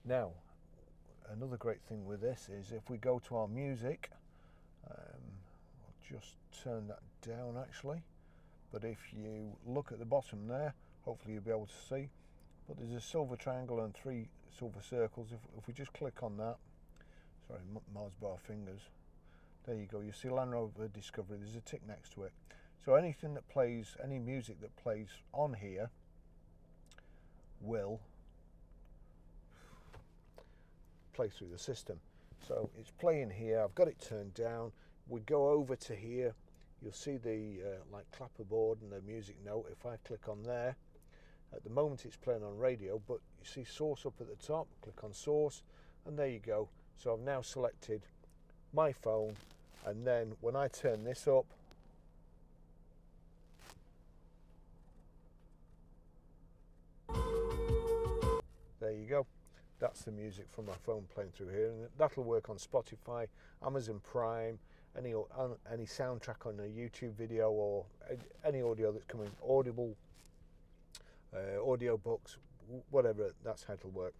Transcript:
Now, another great thing with this is if we go to our music, I'll just turn that down actually, but if you look at the bottom there, hopefully you'll be able to see, but there's a silver triangle and 3 silver circles. If we just click on that, sorry, Mars bar fingers, there you go, you see Land Rover Discovery, there's a tick next to it. So anything that plays, any music that plays on here will play through the system. So it's playing here, I've got it turned down. We go over to here, you'll see the like clapperboard and the music note. If I click on there, at the moment it's playing on radio, but you see source up at the top, click on source, and there you go. So I've now selected my phone, and then when I turn this up, there you go. That's the music from my phone playing through here, and that'll work on Spotify, Amazon Prime, any soundtrack on a YouTube video, or any audio that's coming, Audible, audio books, whatever. That's how it'll work.